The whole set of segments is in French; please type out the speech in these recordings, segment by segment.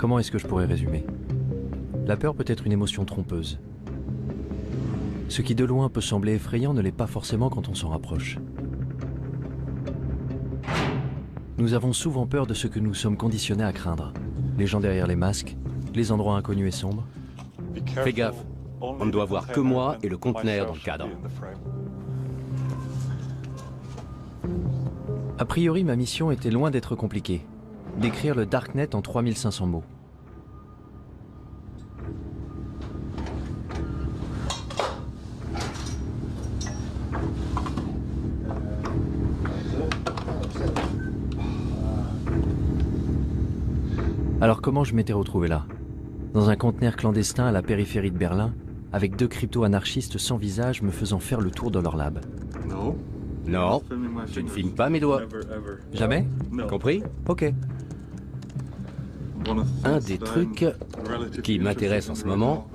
Comment est-ce que je pourrais résumer? La peur peut être une émotion trompeuse. Ce qui de loin peut sembler effrayant ne l'est pas forcément quand on s'en rapproche. Nous avons souvent peur de ce que nous sommes conditionnés à craindre. Les gens derrière les masques, les endroits inconnus et sombres. Fais gaffe, on ne doit voir que moi et le conteneur dans le cadre. A priori, ma mission était loin d'être compliquée. D'écrire le Darknet en 3500 mots. Alors comment je m'étais retrouvé là? Dans un conteneur clandestin à la périphérie de Berlin, avec 2 crypto-anarchistes sans visage me faisant faire le tour de leur lab. Non, tu ne filmes pas mes doigts. Jamais? Compris? Ok. Un des trucs qui m'intéresse en ce moment,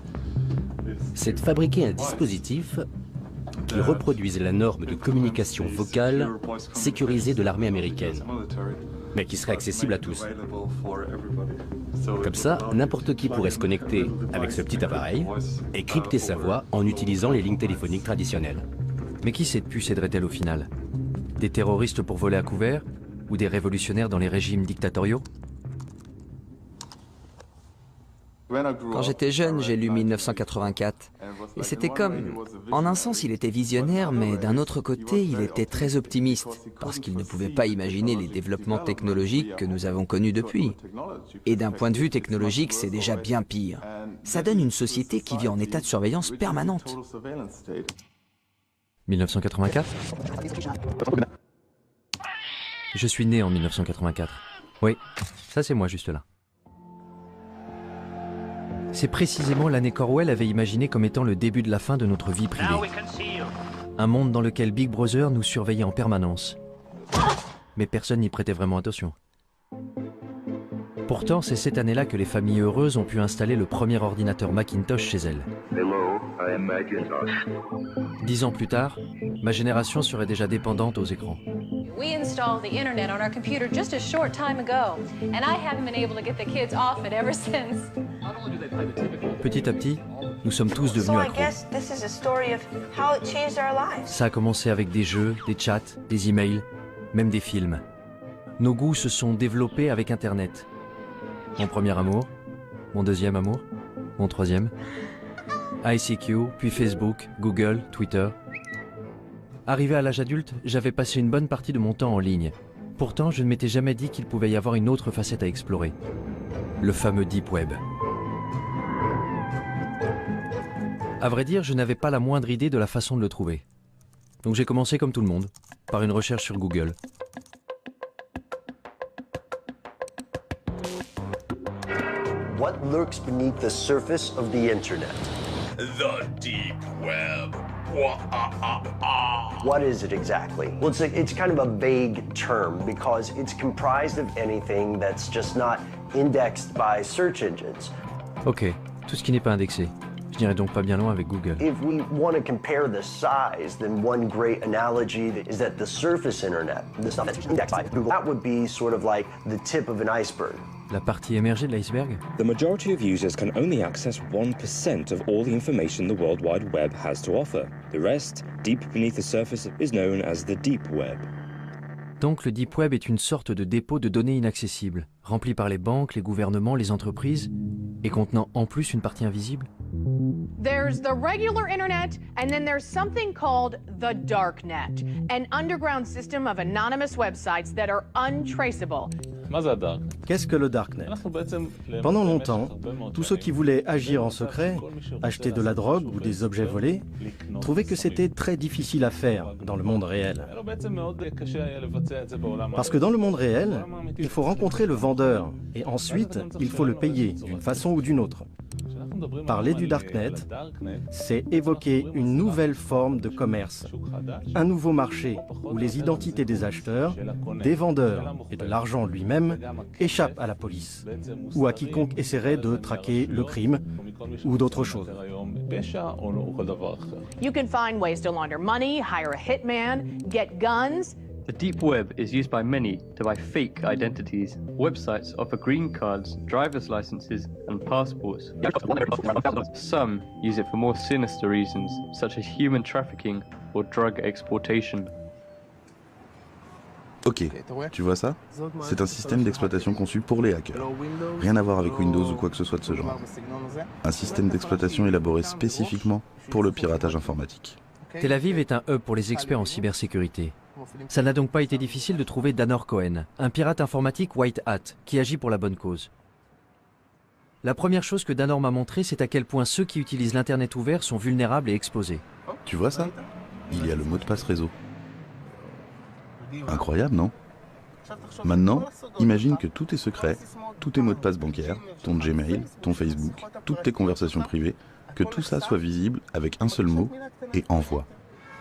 c'est de fabriquer un dispositif qui reproduise la norme de communication vocale sécurisée de l'armée américaine, mais qui serait accessible à tous. Comme ça, n'importe qui pourrait se connecter avec ce petit appareil et crypter sa voix en utilisant les lignes téléphoniques traditionnelles. Mais qui cette puce aiderait-elle au final? Des terroristes pour voler à couvert? Ou des révolutionnaires dans les régimes dictatoriaux? Quand j'étais jeune, j'ai lu 1984. Et c'était comme... En un sens, il était visionnaire, mais d'un autre côté, il était très optimiste, parce qu'il ne pouvait pas imaginer les développements technologiques que nous avons connus depuis. Et d'un point de vue technologique, c'est déjà bien pire. Ça donne une société qui vit en état de surveillance permanente. 1984? Je suis né en 1984. Oui, ça c'est moi juste là. C'est précisément l'année qu'Orwell avait imaginé comme étant le début de la fin de notre vie privée. Un monde dans lequel Big Brother nous surveillait en permanence. Mais personne n'y prêtait vraiment attention. Pourtant, c'est cette année-là que les familles heureuses ont pu installer le premier ordinateur Macintosh chez elles. Hello, I am Macintosh. 10 ans plus tard, ma génération serait déjà dépendante aux écrans. We installed the internet on our computer just a short time ago, and I haven't been able to get the kids off it ever since. Petit à petit, nous sommes tous devenus accros. Ça a commencé avec des jeux, des chats, des emails, même des films. Nos goûts se sont développés avec Internet. Mon premier amour, mon deuxième amour, mon troisième. ICQ, puis Facebook, Google, Twitter. Arrivé à l'âge adulte, j'avais passé une bonne partie de mon temps en ligne. Pourtant, je ne m'étais jamais dit qu'il pouvait y avoir une autre facette à explorer. Le fameux Deep Web. À vrai dire, je n'avais pas la moindre idée de la façon de le trouver. Donc j'ai commencé comme tout le monde, par une recherche sur Google. What lurks beneath the surface of the internet? The deep web. What is it exactly? Well, it's kind of a vague term because it's comprised of anything that's just not indexed by search engines. Ok, tout ce qui n'est pas indexé. Je n'irai donc pas bien loin avec Google. If we want to compare the size, then one great analogy is that the surface internet, the stuff that's indexed by Google, that would be sort of like the tip of an iceberg. La partie émergée de l'iceberg? The majority of users can only access 1% of all the information the World Wide Web has to offer. The rest, deep beneath the surface, is known as the deep web. Donc le Deep Web est une sorte de dépôt de données inaccessibles, rempli par les banques, les gouvernements, les entreprises, et contenant en plus une partie invisible? There's the regular internet, and then there's something called the darknet, an underground system of anonymous websites that are untraceable. Qu'est-ce que le Darknet? Pendant longtemps, tous ceux qui voulaient agir en secret, acheter de la drogue ou des objets volés, trouvaient que c'était très difficile à faire dans le monde réel. Parce que dans le monde réel, il faut rencontrer le vendeur et ensuite, il faut le payer d'une façon ou d'une autre. Parler du Darknet, c'est évoquer une nouvelle forme de commerce, un nouveau marché où les identités des acheteurs, des vendeurs et de l'argent lui-même échappent à la police ou à quiconque essaierait de traquer le crime ou d'autres choses. You can find ways to launder money, hire a hitman, get guns, The deep web is used by many to buy fake identities. Websites offer green cards, driver's licenses, and passports. Some use it for more sinister reasons, such as human trafficking or drug exploitation. Ok, tu vois ça? C'est un système d'exploitation conçu pour les hackers. Rien à voir avec Windows ou quoi que ce soit de ce genre. Un système d'exploitation élaboré spécifiquement pour le piratage informatique. Tel Aviv est un hub pour les experts en cybersécurité. Ça n'a donc pas été difficile de trouver Danor Cohen, un pirate informatique white hat, qui agit pour la bonne cause. La première chose que Danor m'a montré, c'est à quel point ceux qui utilisent l'Internet ouvert sont vulnérables et exposés. Tu vois ça? Il y a le mot de passe réseau. Incroyable, non? Maintenant, imagine que tout est secret, tous tes mots de passe bancaires, ton Gmail, ton Facebook, toutes tes conversations privées, que tout ça soit visible avec un seul mot et envoie.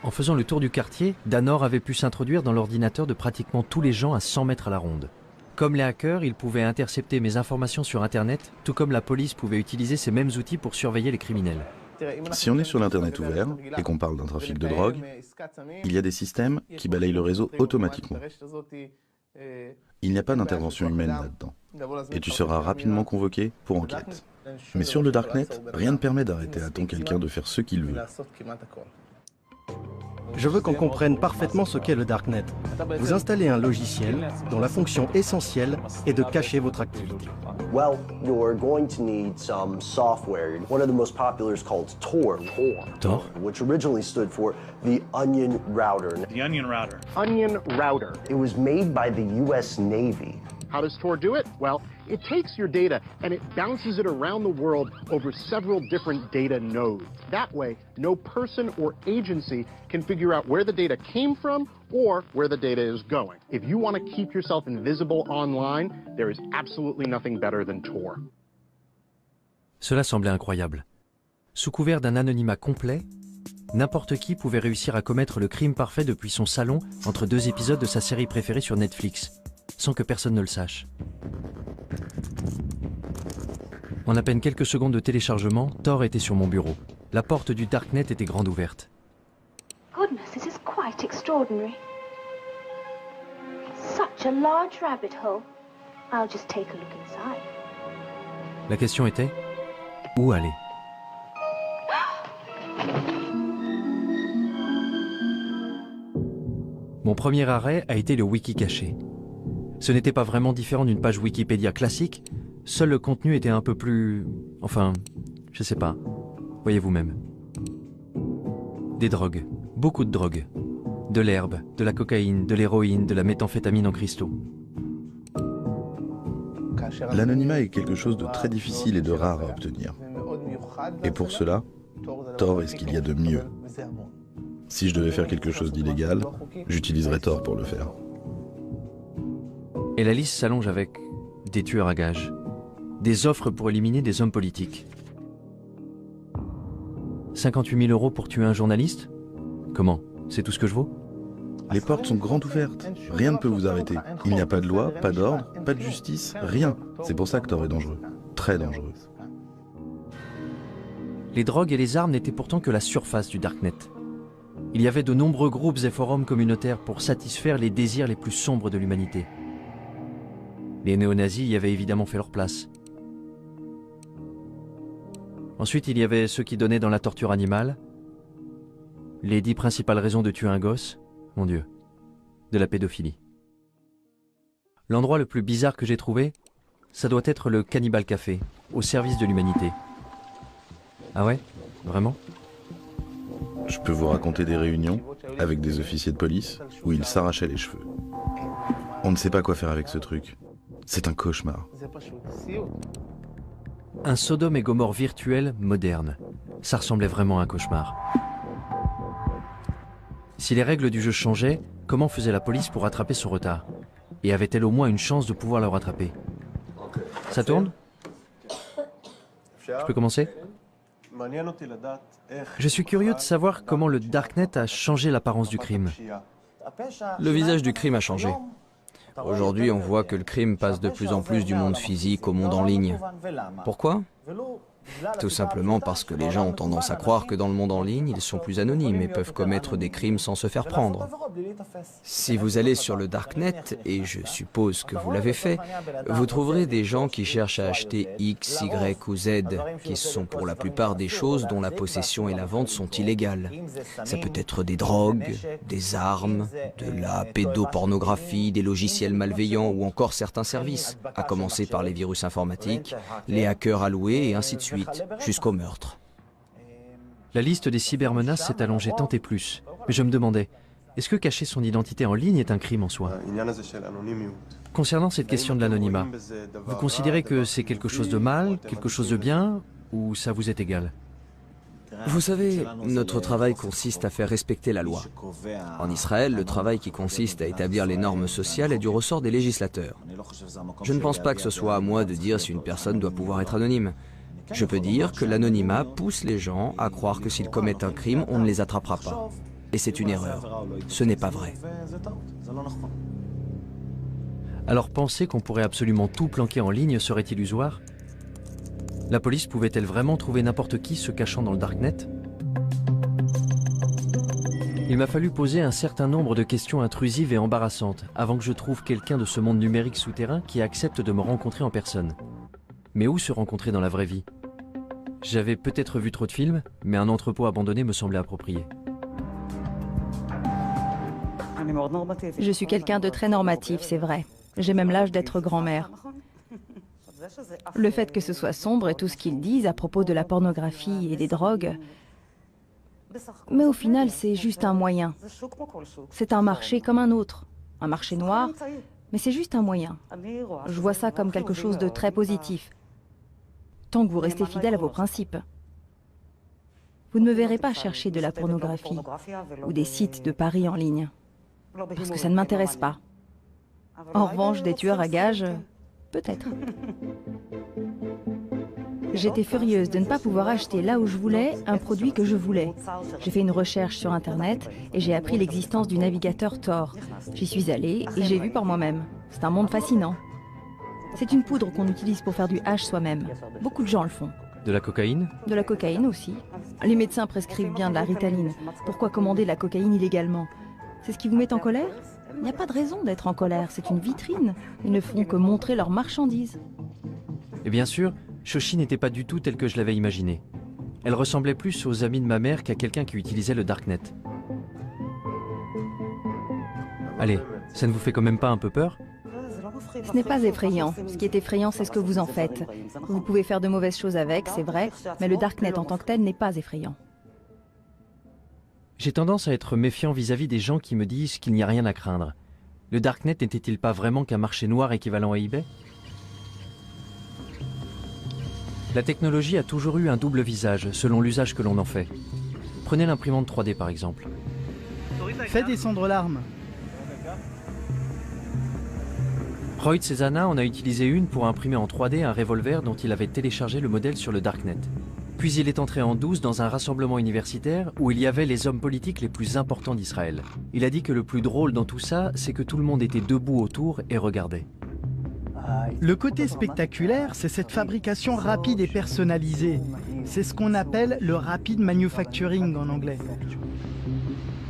En faisant le tour du quartier, Danor avait pu s'introduire dans l'ordinateur de pratiquement tous les gens à 100 mètres à la ronde. Comme les hackers, ils pouvaient intercepter mes informations sur Internet, tout comme la police pouvait utiliser ces mêmes outils pour surveiller les criminels. Si on est sur l'Internet ouvert et qu'on parle d'un trafic de drogue, il y a des systèmes qui balayent le réseau automatiquement. Il n'y a pas d'intervention humaine là-dedans. Et tu seras rapidement convoqué pour enquête. Mais sur le Darknet, rien ne permet d'arrêter à temps quelqu'un de faire ce qu'il veut. Je veux qu'on comprenne parfaitement ce qu'est le Darknet. Vous installez un logiciel dont la fonction essentielle est de cacher votre activité. Well, you're going to need some software. One of the most popular is called Tor. Tor? Which originally stood for the Onion Router. The Onion Router. Onion Router. It was made by the US Navy. How does Tor do it? Well, it takes your data and it bounces it around the world over several different data nodes. That way, no person or agency can figure out where the data came from or where the data is going. If you want to keep yourself invisible online, there is absolutely nothing better than Tor. Cela semblait incroyable. Sous couvert d'un anonymat complet, n'importe qui pouvait réussir à commettre le crime parfait depuis son salon entre deux épisodes de sa série préférée sur Netflix, sans que personne ne le sache. En à peine quelques secondes de téléchargement, Tor était sur mon bureau. La porte du Darknet était grande ouverte. Goodness, this is quite extraordinary. Such a large rabbit hole. I'll just take a look inside. La question était, où aller? Mon premier arrêt a été le wiki caché. Ce n'était pas vraiment différent d'une page Wikipédia classique, seul le contenu était un peu plus... enfin, je sais pas, voyez vous-même. Des drogues, beaucoup de drogues. De l'herbe, de la cocaïne, de l'héroïne, de la méthamphétamine en cristaux. L'anonymat est quelque chose de très difficile et de rare à obtenir. Et pour cela, Tor est ce qu'il y a de mieux. Si je devais faire quelque chose d'illégal, j'utiliserais Tor pour le faire. Et la liste s'allonge avec des tueurs à gages, des offres pour éliminer des hommes politiques. 58 000 € pour tuer un journaliste? Comment? C'est tout ce que je vaux? Les portes sont grandes ouvertes. Rien ne peut vous arrêter. Il n'y a pas de loi, pas d'ordre, pas de justice, rien. C'est pour ça que Tor est dangereux. Très dangereux. Les drogues et les armes n'étaient pourtant que la surface du Darknet. Il y avait de nombreux groupes et forums communautaires pour satisfaire les désirs les plus sombres de l'humanité. Les néo-nazis y avaient évidemment fait leur place. Ensuite, il y avait ceux qui donnaient dans la torture animale, les 10 principales raisons de tuer un gosse, mon Dieu, de la pédophilie. L'endroit le plus bizarre que j'ai trouvé, ça doit être le Cannibal Café, au service de l'humanité. Ah ouais? Vraiment? Je peux vous raconter des réunions avec des officiers de police où ils s'arrachaient les cheveux. On ne sait pas quoi faire avec ce truc. C'est un cauchemar. Un Sodome et Gomorrhe virtuel moderne. Ça ressemblait vraiment à un cauchemar. Si les règles du jeu changeaient, comment faisait la police pour rattraper son retard? Et avait-elle au moins une chance de pouvoir le rattraper? Ça tourne? Je peux commencer? Je suis curieux de savoir comment le Darknet a changé l'apparence du crime. Le visage du crime a changé. Aujourd'hui, on voit que le crime passe de plus en plus du monde physique au monde en ligne. Pourquoi? Tout simplement parce que les gens ont tendance à croire que dans le monde en ligne, ils sont plus anonymes et peuvent commettre des crimes sans se faire prendre. Si vous allez sur le Darknet, et je suppose que vous l'avez fait, vous trouverez des gens qui cherchent à acheter X, Y ou Z, qui sont pour la plupart des choses dont la possession et la vente sont illégales. Ça peut être des drogues, des armes, de la pédopornographie, des logiciels malveillants ou encore certains services, à commencer par les virus informatiques, les hackers alloués et ainsi de suite, jusqu'au meurtre. La liste des cybermenaces s'est allongée tant et plus. Mais je me demandais, est-ce que cacher son identité en ligne est un crime en soi? Concernant cette question de l'anonymat, vous considérez que c'est quelque chose de mal, quelque chose de bien, ou ça vous est égal? Vous savez, notre travail consiste à faire respecter la loi. En Israël, le travail qui consiste à établir les normes sociales est du ressort des législateurs. Je ne pense pas que ce soit à moi de dire si une personne doit pouvoir être anonyme. Je peux dire que l'anonymat pousse les gens à croire que s'ils commettent un crime, on ne les attrapera pas. Et c'est une erreur. Ce n'est pas vrai. Alors penser qu'on pourrait absolument tout planquer en ligne serait illusoire? La police pouvait-elle vraiment trouver n'importe qui se cachant dans le Darknet? Il m'a fallu poser un certain nombre de questions intrusives et embarrassantes avant que je trouve quelqu'un de ce monde numérique souterrain qui accepte de me rencontrer en personne. Mais où se rencontrer dans la vraie vie? J'avais peut-être vu trop de films, mais un entrepôt abandonné me semblait approprié. Je suis quelqu'un de très normatif, c'est vrai. J'ai même l'âge d'être grand-mère. Le fait que ce soit sombre et tout ce qu'ils disent à propos de la pornographie et des drogues, mais au final, c'est juste un moyen. C'est un marché comme un autre, un marché noir, mais c'est juste un moyen. Je vois ça comme quelque chose de très positif, tant que vous restez fidèle à vos principes. Vous ne me verrez pas chercher de la pornographie ou des sites de paris en ligne, parce que ça ne m'intéresse pas. En revanche, des tueurs à gages, peut-être. J'étais furieuse de ne pas pouvoir acheter là où je voulais un produit que je voulais. J'ai fait une recherche sur Internet et j'ai appris l'existence du navigateur Tor. J'y suis allée et j'ai vu par moi-même. C'est un monde fascinant. C'est une poudre qu'on utilise pour faire du hash soi-même. Beaucoup de gens le font. De la cocaïne? De la cocaïne aussi. Les médecins prescrivent bien de la Ritaline. Pourquoi commander la cocaïne illégalement? C'est ce qui vous met en colère? Il n'y a pas de raison d'être en colère, c'est une vitrine. Ils ne font que montrer leurs marchandises. Et bien sûr, Shoshi n'était pas du tout telle que je l'avais imaginée. Elle ressemblait plus aux amis de ma mère qu'à quelqu'un qui utilisait le Darknet. Allez, ça ne vous fait quand même pas un peu peur? Ce n'est pas effrayant. Ce qui est effrayant, c'est ce que vous en faites. Vous pouvez faire de mauvaises choses avec, c'est vrai, mais le Darknet en tant que tel n'est pas effrayant. J'ai tendance à être méfiant vis-à-vis des gens qui me disent qu'il n'y a rien à craindre. Le Darknet n'était-il pas vraiment qu'un marché noir équivalent à eBay? La technologie a toujours eu un double visage, selon l'usage que l'on en fait. Prenez l'imprimante 3D par exemple. Fais descendre l'arme. Roy Cezana en a utilisé une pour imprimer en 3D un revolver dont il avait téléchargé le modèle sur le Darknet. Puis il est entré en douce dans un rassemblement universitaire où il y avait les hommes politiques les plus importants d'Israël. Il a dit que le plus drôle dans tout ça, c'est que tout le monde était debout autour et regardait. Le côté spectaculaire, c'est cette fabrication rapide et personnalisée. C'est ce qu'on appelle le rapid manufacturing en anglais.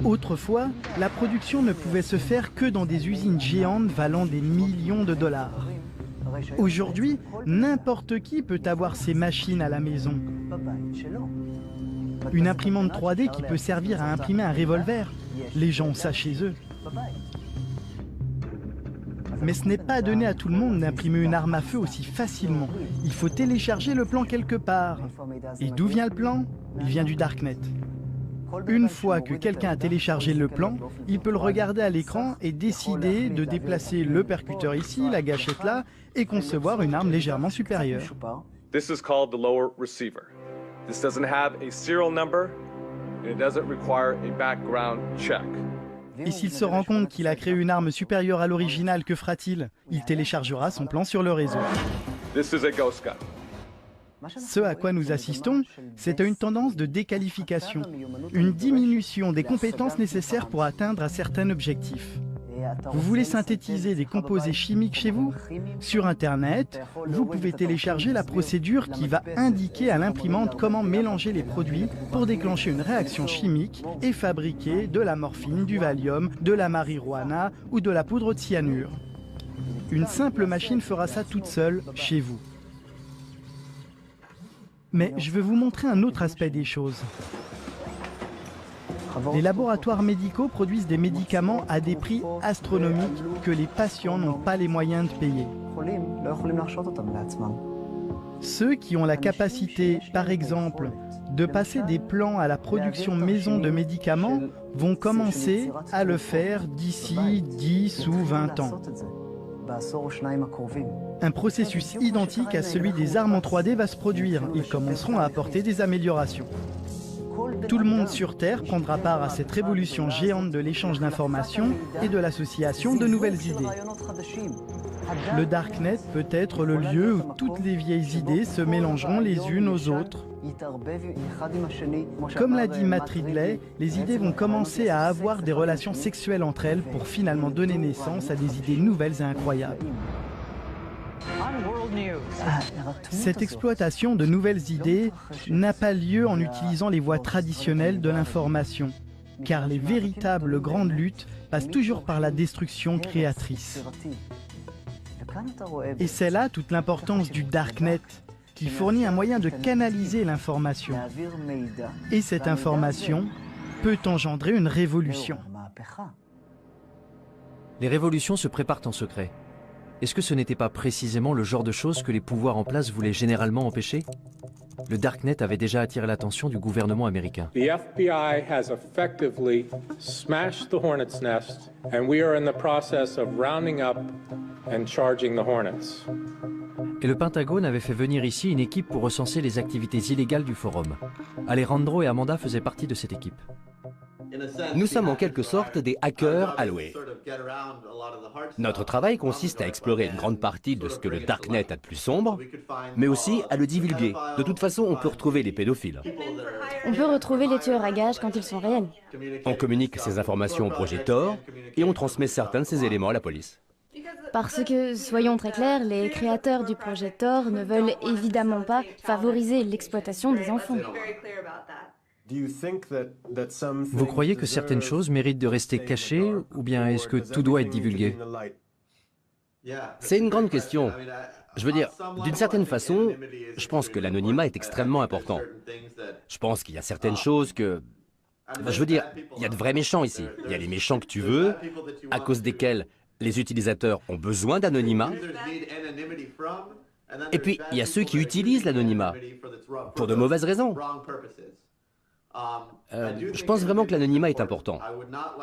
Autrefois, la production ne pouvait se faire que dans des usines géantes valant des millions de dollars. Aujourd'hui, n'importe qui peut avoir ces machines à la maison. Une imprimante 3D qui peut servir à imprimer un revolver. Les gens ont ça chez eux. Mais ce n'est pas donné à tout le monde d'imprimer une arme à feu aussi facilement. Il faut télécharger le plan quelque part. Et d'où vient le plan? Il vient du Darknet. Une fois que quelqu'un a téléchargé le plan, il peut le regarder à l'écran et décider de déplacer le percuteur ici, la gâchette là, et concevoir une arme légèrement supérieure. This is called the lower receiver. This doesn't have a serial number and it doesn't require a background check. Et s'il se rend compte qu'il a créé une arme supérieure à l'original, que fera-t-il? Il téléchargera son plan sur le réseau. This is a ghost gun. Ce à quoi nous assistons, c'est à une tendance de déqualification, une diminution des compétences nécessaires pour atteindre un certain objectif. Vous voulez synthétiser des composés chimiques chez vous? Sur Internet, vous pouvez télécharger la procédure qui va indiquer à l'imprimante comment mélanger les produits pour déclencher une réaction chimique et fabriquer de la morphine, du Valium, de la marijuana ou de la poudre de cyanure. Une simple machine fera ça toute seule chez vous. Mais je vais vous montrer un autre aspect des choses. Les laboratoires médicaux produisent des médicaments à des prix astronomiques que les patients n'ont pas les moyens de payer. Ceux qui ont la capacité, par exemple, de passer des plans à la production maison de médicaments vont commencer à le faire d'ici 10 ou 20 ans. Un processus identique à celui des armes en 3D va se produire. Ils commenceront à apporter des améliorations. Tout le monde sur Terre prendra part à cette révolution géante de l'échange d'informations et de l'association de nouvelles idées. Le Darknet peut être le lieu où toutes les vieilles idées se mélangeront les unes aux autres. Comme l'a dit Matt Ridley, les idées vont commencer à avoir des relations sexuelles entre elles pour finalement donner naissance à des idées nouvelles et incroyables. Cette exploitation de nouvelles idées n'a pas lieu en utilisant les voies traditionnelles de l'information, car les véritables grandes luttes passent toujours par la destruction créatrice. Et c'est là toute l'importance du Darknet, qui fournit un moyen de canaliser l'information. Et cette information peut engendrer une révolution. Les révolutions se préparent en secret. Est-ce que ce n'était pas précisément le genre de choses que les pouvoirs en place voulaient généralement empêcher? Le Darknet avait déjà attiré l'attention du gouvernement américain. The FBI has effectively smashed the Hornet's nest, and we are in the process of rounding up and charging the Hornets. Et le Pentagone avait fait venir ici une équipe pour recenser les activités illégales du forum. Alejandro et Amanda faisaient partie de cette équipe. Nous sommes en quelque sorte des hackers alloués. Notre travail consiste à explorer une grande partie de ce que le Darknet a de plus sombre, mais aussi à le divulguer. De toute façon, on peut retrouver les pédophiles. On peut retrouver les tueurs à gages quand ils sont réels. On communique ces informations au projet Tor et on transmet certains de ces éléments à la police. Parce que, soyons très clairs, les créateurs du projet Tor ne veulent évidemment pas favoriser l'exploitation des enfants. Vous croyez que certaines choses méritent de rester cachées, ou bien est-ce que tout doit être divulgué? C'est une grande question. Je veux dire, d'une certaine façon, je pense que l'anonymat est extrêmement important. Je pense qu'il y a certaines choses que... Je veux dire, il y a de vrais méchants ici. Il y a les méchants que tu veux, à cause desquels les utilisateurs ont besoin d'anonymat. Et puis, il y a ceux qui utilisent l'anonymat pour de mauvaises raisons. Je pense vraiment que l'anonymat est important.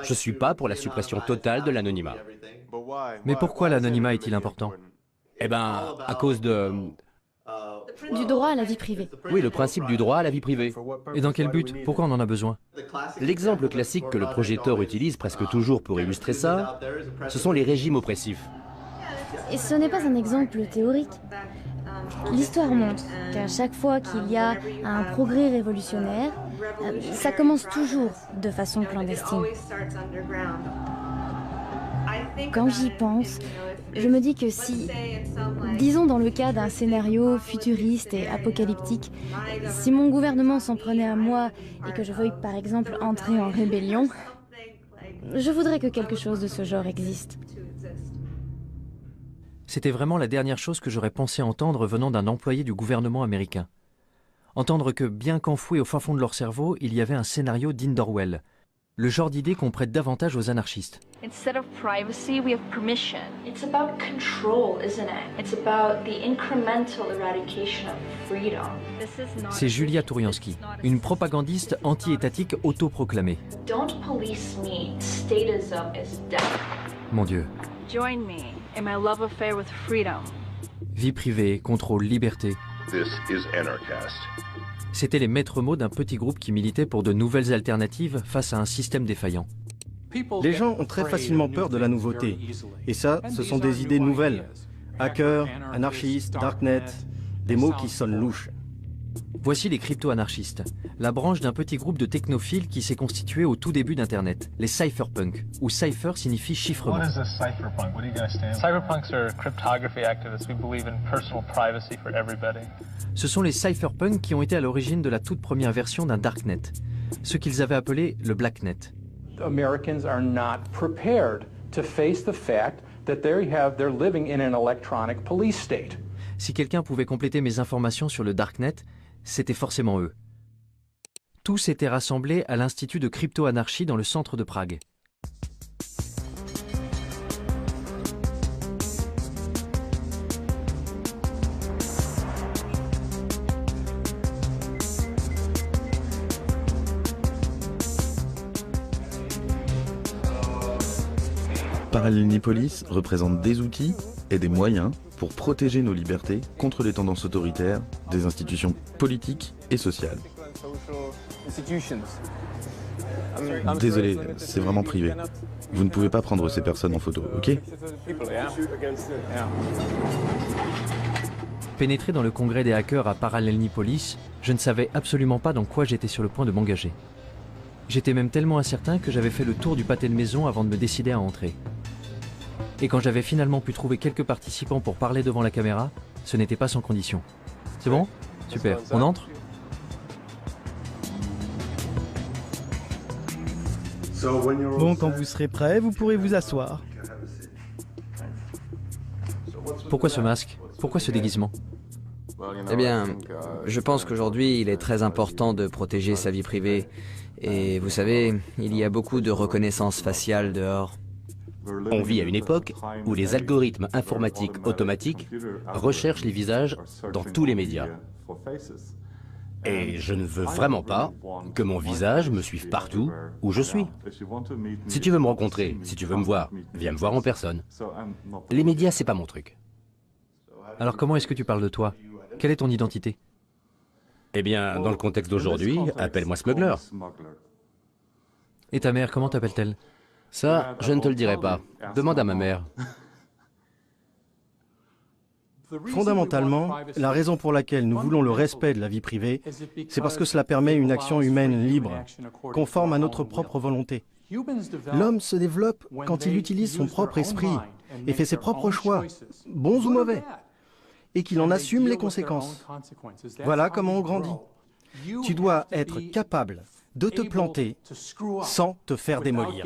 Je ne suis pas pour la suppression totale de l'anonymat. Mais pourquoi l'anonymat est-il important? Eh bien, à cause de... Du droit à la vie privée. Oui, le principe du droit à la vie privée. Et dans quel but? Pourquoi on en a besoin? L'exemple classique que le projet Tor utilise presque toujours pour illustrer ça, ce sont les régimes oppressifs. Et ce n'est pas un exemple théorique. L'histoire montre qu'à chaque fois qu'il y a un progrès révolutionnaire, ça commence toujours de façon clandestine. Quand j'y pense, je me dis que si, disons dans le cas d'un scénario futuriste et apocalyptique, si mon gouvernement s'en prenait à moi et que je veuille par exemple entrer en rébellion, je voudrais que quelque chose de ce genre existe. C'était vraiment la dernière chose que j'aurais pensé entendre venant d'un employé du gouvernement américain. Entendre que, bien qu'enfouis au fin fond de leur cerveau, il y avait un scénario digne d'Orwell. Le genre d'idée qu'on prête davantage aux anarchistes. Instead of privacy, we have permission. It's about control, isn't it? It's about the incremental eradication of freedom. C'est Julia Touriansky, une propagandiste anti-étatique autoproclamée. Don't police me. Statism is death. Mon Dieu. Join me in my love affair with freedom. Vie privée, contrôle, liberté. This is Anarchast. C'étaient les maîtres mots d'un petit groupe qui militait pour de nouvelles alternatives face à un système défaillant. Les gens ont très facilement peur de la nouveauté. Et ça, ce sont des idées nouvelles. Hacker, anarchiste, darknet, des mots qui sonnent louches. Voici les crypto-anarchistes, la branche d'un petit groupe de technophiles qui s'est constitué au tout début d'Internet, les cypherpunks, où cypher signifie chiffrement. What is a cypherpunk? What do you guys stand for? Cypherpunks are cryptography activists. We believe in personal privacy for everybody. Ce sont les cypherpunks qui ont été à l'origine de la toute première version d'un darknet, ce qu'ils avaient appelé le blacknet. Americans are not prepared to face the fact that they're living in an electronic police state. Si quelqu'un pouvait compléter mes informations sur le darknet, c'était forcément eux. Tous étaient rassemblés à l'Institut de crypto-anarchie dans le centre de Prague. Parallelnipolis représente des outils et des moyens pour protéger nos libertés contre les tendances autoritaires des institutions politiques et sociales. Désolé, c'est vraiment privé. Vous ne pouvez pas prendre ces personnes en photo, ok? Pénétré dans le congrès des hackers à Parallelnipolis, je ne savais absolument pas dans quoi j'étais sur le point de m'engager. J'étais même tellement incertain que j'avais fait le tour du pâté de maison avant de me décider à entrer. Et quand j'avais finalement pu trouver quelques participants pour parler devant la caméra, ce n'était pas sans condition. C'est bon? Super. On entre? Bon, quand vous serez prêt, vous pourrez vous asseoir. Pourquoi ce masque? Pourquoi ce déguisement? Eh bien, je pense qu'aujourd'hui, il est très important de protéger sa vie privée. Et vous savez, il y a beaucoup de reconnaissance faciale dehors. On vit à une époque où les algorithmes informatiques automatiques recherchent les visages dans tous les médias. Et je ne veux vraiment pas que mon visage me suive partout où je suis. Si tu veux me rencontrer, si tu veux me voir, viens me voir en personne. Les médias, c'est pas mon truc. Alors comment est-ce que tu parles de toi? Quelle est ton identité? Eh bien, dans le contexte d'aujourd'hui, appelle-moi Smuggler. Et ta mère, comment t'appelle-t-elle? Ça, je ne te le dirai pas. Demande à ma mère. Fondamentalement, la raison pour laquelle nous voulons le respect de la vie privée, c'est parce que cela permet une action humaine libre, conforme à notre propre volonté. L'homme se développe quand il utilise son propre esprit et fait ses propres choix, bons ou mauvais, et qu'il en assume les conséquences. Voilà comment on grandit. Tu dois être capable de te planter sans te faire démolir.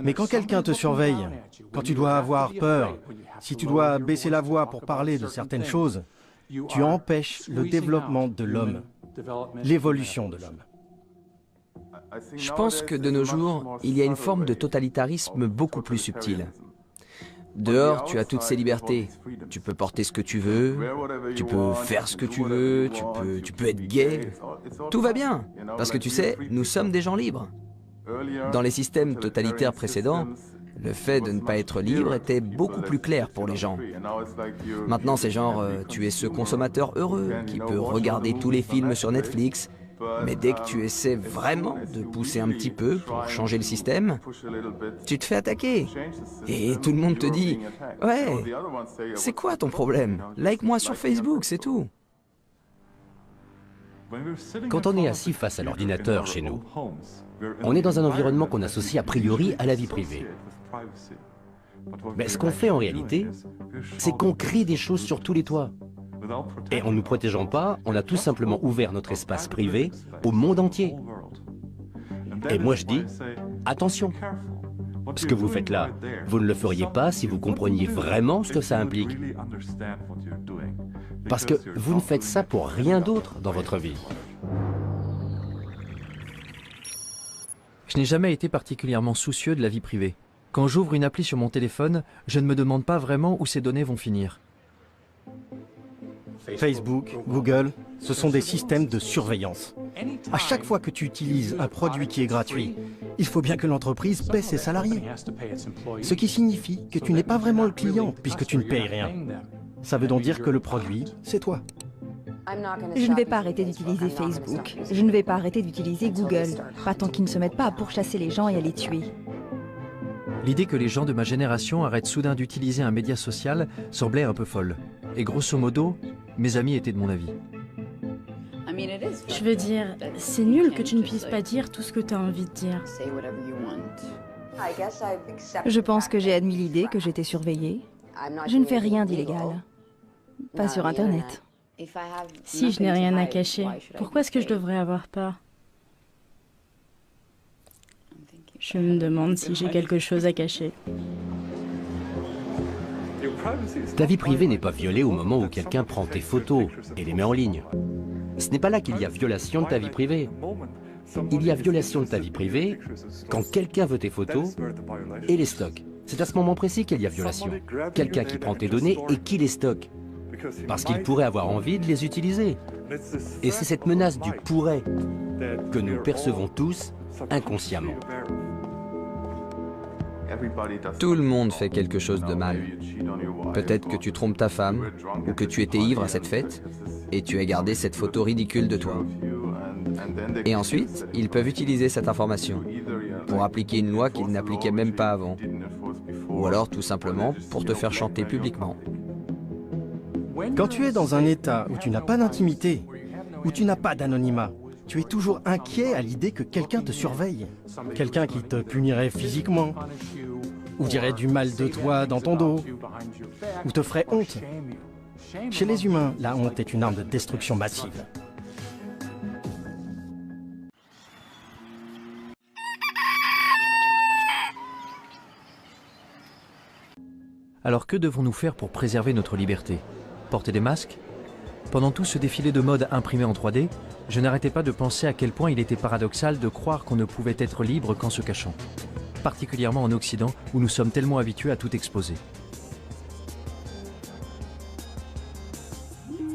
Mais quand quelqu'un te surveille, quand tu dois avoir peur, si tu dois baisser la voix pour parler de certaines choses, tu empêches le développement de l'homme, l'évolution de l'homme. Je pense que de nos jours, il y a une forme de totalitarisme beaucoup plus subtile. Dehors, tu as toutes ces libertés. Tu peux porter ce que tu veux, tu peux faire ce que tu veux, tu peux être gay. Tout va bien, parce que tu sais, nous sommes des gens libres. Dans les systèmes totalitaires précédents, le fait de ne pas être libre était beaucoup plus clair pour les gens. Maintenant, c'est genre, tu es ce consommateur heureux qui peut regarder tous les films sur Netflix, mais dès que tu essaies vraiment de pousser un petit peu pour changer le système, tu te fais attaquer. Et tout le monde te dit « Ouais, c'est quoi ton problème? Like-moi sur Facebook, c'est tout. » Quand on est assis face à l'ordinateur chez nous, on est dans un environnement qu'on associe a priori à la vie privée. Mais ce qu'on fait en réalité, c'est qu'on crie des choses sur tous les toits. Et en ne nous protégeant pas, on a tout simplement ouvert notre espace privé au monde entier. Et moi je dis, attention, ce que vous faites là, vous ne le feriez pas si vous compreniez vraiment ce que ça implique. Parce que vous ne faites ça pour rien d'autre dans votre vie. Je n'ai jamais été particulièrement soucieux de la vie privée. Quand j'ouvre une appli sur mon téléphone, je ne me demande pas vraiment où ces données vont finir. Facebook, Google, ce sont des systèmes de surveillance. À chaque fois que tu utilises un produit qui est gratuit, il faut bien que l'entreprise paie ses salariés. Ce qui signifie que tu n'es pas vraiment le client puisque tu ne payes rien. Ça veut donc dire que le produit, c'est toi. Je ne vais pas arrêter d'utiliser Facebook. Je ne vais pas arrêter d'utiliser Google. Pas tant qu'ils ne se mettent pas à pourchasser les gens et à les tuer. L'idée que les gens de ma génération arrêtent soudain d'utiliser un média social semblait un peu folle. Et grosso modo, mes amis étaient de mon avis. Je veux dire, c'est nul que tu ne puisses pas dire tout ce que tu as envie de dire. Je pense que j'ai admis l'idée que j'étais surveillée. Je ne fais rien d'illégal. Pas sur Internet. Si je n'ai rien à cacher, pourquoi est-ce que je devrais avoir peur? Je me demande si j'ai quelque chose à cacher. Ta vie privée n'est pas violée au moment où quelqu'un prend tes photos et les met en ligne. Ce n'est pas là qu'il y a violation de ta vie privée. Il y a violation de ta vie privée quand quelqu'un veut tes photos et les stocke. C'est à ce moment précis qu'il y a violation. Quelqu'un qui prend tes données et qui les stocke. Parce qu'il pourrait avoir envie de les utiliser. Et c'est cette menace du « pourrait » que nous percevons tous inconsciemment. Tout le monde fait quelque chose de mal. Peut-être que tu trompes ta femme, ou que tu étais ivre à cette fête, et tu as gardé cette photo ridicule de toi. Et ensuite, ils peuvent utiliser cette information pour appliquer une loi qu'ils n'appliquaient même pas avant. Ou alors tout simplement pour te faire chanter publiquement. Quand tu es dans un état où tu n'as pas d'intimité, où tu n'as pas d'anonymat, tu es toujours inquiet à l'idée que quelqu'un te surveille. Quelqu'un qui te punirait physiquement, ou dirait du mal de toi dans ton dos, ou te ferait honte. Chez les humains, la honte est une arme de destruction massive. Alors que devons-nous faire pour préserver notre liberté? Porter des masques? Pendant tout ce défilé de mode imprimé en 3D, je n'arrêtais pas de penser à quel point il était paradoxal de croire qu'on ne pouvait être libre qu'en se cachant. Particulièrement en Occident, où nous sommes tellement habitués à tout exposer.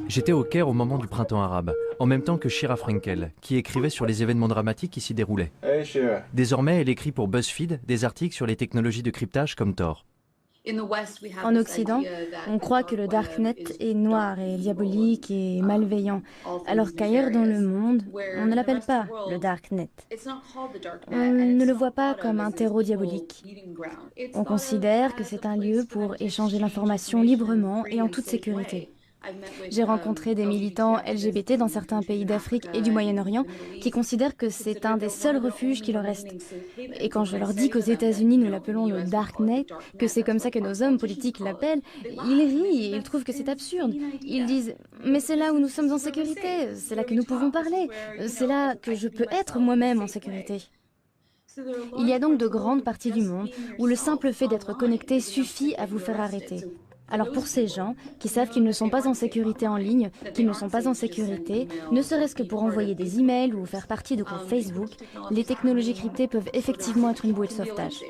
J'étais au Caire au moment du printemps arabe, en même temps que Shira Frankel, qui écrivait sur les événements dramatiques qui s'y déroulaient. Désormais, elle écrit pour BuzzFeed des articles sur les technologies de cryptage comme Tor. En Occident, on croit que le Darknet est noir et diabolique et malveillant, alors qu'ailleurs dans le monde, on ne l'appelle pas le Darknet. On ne le voit pas comme un terreau diabolique. On considère que c'est un lieu pour échanger l'information librement et en toute sécurité. J'ai rencontré des militants LGBT dans certains pays d'Afrique et du Moyen-Orient qui considèrent que c'est un des seuls refuges qui leur reste. Et quand je leur dis qu'aux États-Unis nous l'appelons le Darknet, que c'est comme ça que nos hommes politiques l'appellent, ils rient et ils trouvent que c'est absurde. Ils disent « Mais c'est là où nous sommes en sécurité, c'est là que nous pouvons parler, c'est là que je peux être moi-même en sécurité. » Il y a donc de grandes parties du monde où le simple fait d'être connecté suffit à vous faire arrêter. Alors pour ces gens qui savent qu'ils ne sont pas en sécurité en ligne, qu'ils ne sont pas en sécurité, ne serait-ce que pour envoyer des emails ou faire partie de groupes Facebook, les technologies cryptées peuvent effectivement être une bouée de sauvetage.